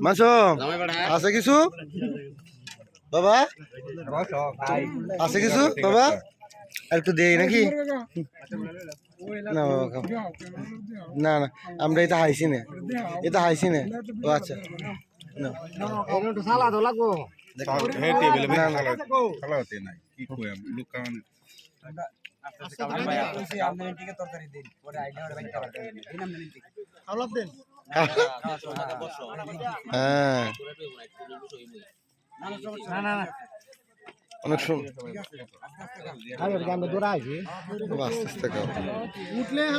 মাসো আছে কিছু বাবা, আছে কিছু বাবা, আর একটু দেই নাকি? না বাবা খাও। না না আমরা এটা হাইছি না, এটা হাইছি না। ও আচ্ছা হ্যাঁ অনেক সময়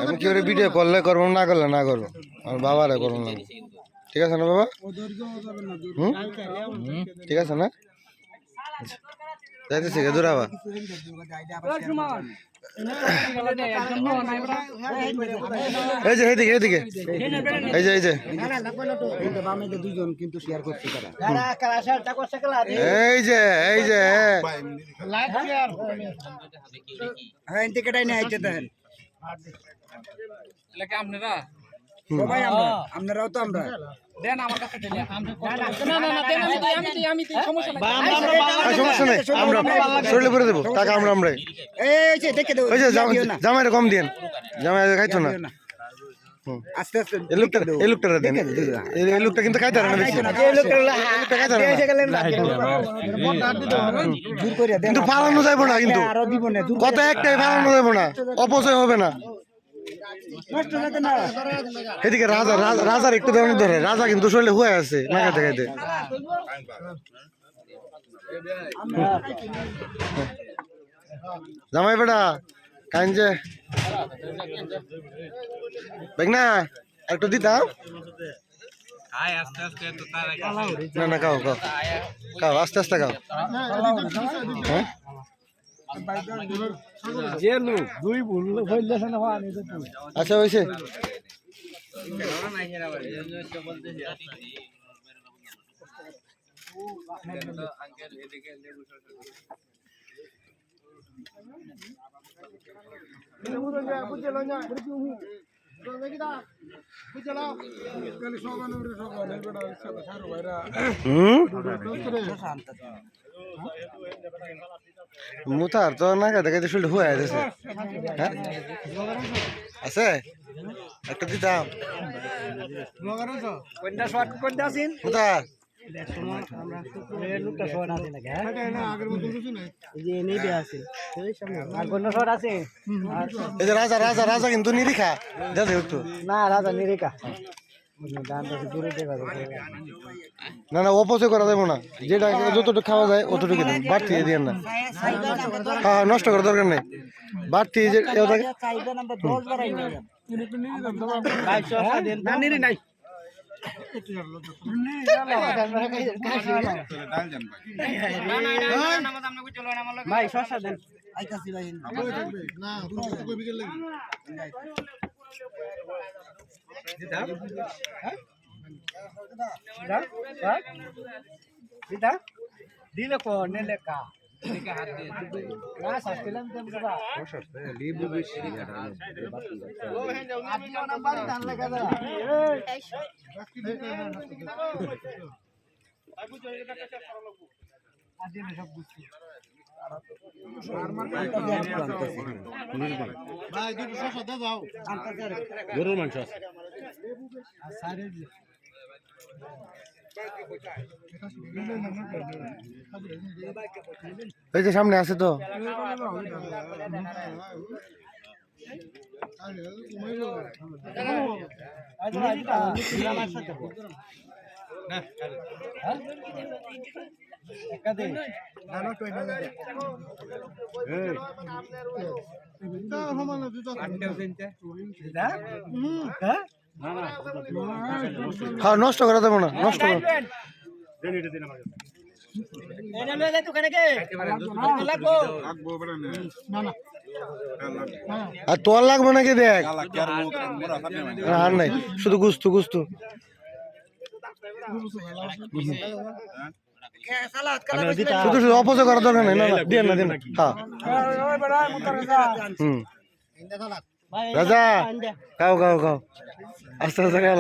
আমি কি করে ভিডিও করলে করবো, না করলে না করবো, আমার বাবারে করবো না। ঠিক আছে না বাবা? ঠিক আছে না? যাইতেছি গে দূরাবা। এই যে এইদিকে এইদিকে, এই যে এই যে এই যে এই যে আপনারাও তো আমরা সমস্যা নেই, আমরা শরীরে করে দেবো টাকা। আমরা আমরাই ওই যে জামাইটা কম দিন, জামাই খাইতো না। আস্তে আস্তে এই লোকটা দেন, এই লোকটা কিন্তু খাইতে পারে না বেশি, কিন্তু পালানো যাইব না, কিন্তু কত একটাই পালানো যাইব না, অপচয় হবে না। এদিকে রাজা, রাজার একটু দেওয়ানি ধরে, রাজা কিন্তু শরীরে হয়ে আছে না খাইতে খাইতে। জামাই বেটা কাঞ্জে দেখ না একটু দিতাম। না না খাও খাও খাও, আস্তে আস্তে খাও। হ্যাঁ আচ্ছা হয়েছে। মুতার তো না খাইতে খাইতে শুল্টে হয়ে আছে। হ্যাঁ আছে একটা দিতাম মুতার। এই যে রাজা রাজা রাজা কিন্তু নিরিখা দাদা একটু না রাজা নিরিকা না না অপচয় করা যাবে না, যেটা যতটুকু খাওয়া যায় অতটুকু দেন, বাড়তি দিয়ে না। হ্যাঁ নষ্ট করার দরকার নেই, বাড়তি যে দিলে কোনে লেখা গরুর মাংস এই যে সামনে আছে তো। হ্যাঁ নষ্ট করা যাবে না, নষ্ট করা আর তোর লাগবে নাকি দেখ, আর নাই শুধু গুস্তু গুস্তু। শুধু শুধু অপচয় করার দরকার নেই, না না দিয়ে না দিয়ে না। হ্যাঁ রাজা খাও খাও খাও আস্তে আস্তে খাও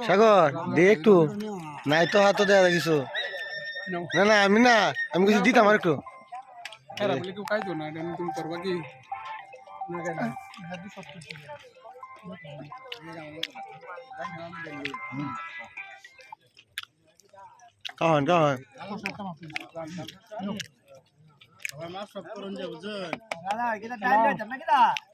সাগর দে একটু নাই তো হাতও দেয়া কিছু না না আমি কিছু দিতাম আর একটু কাহন কাহন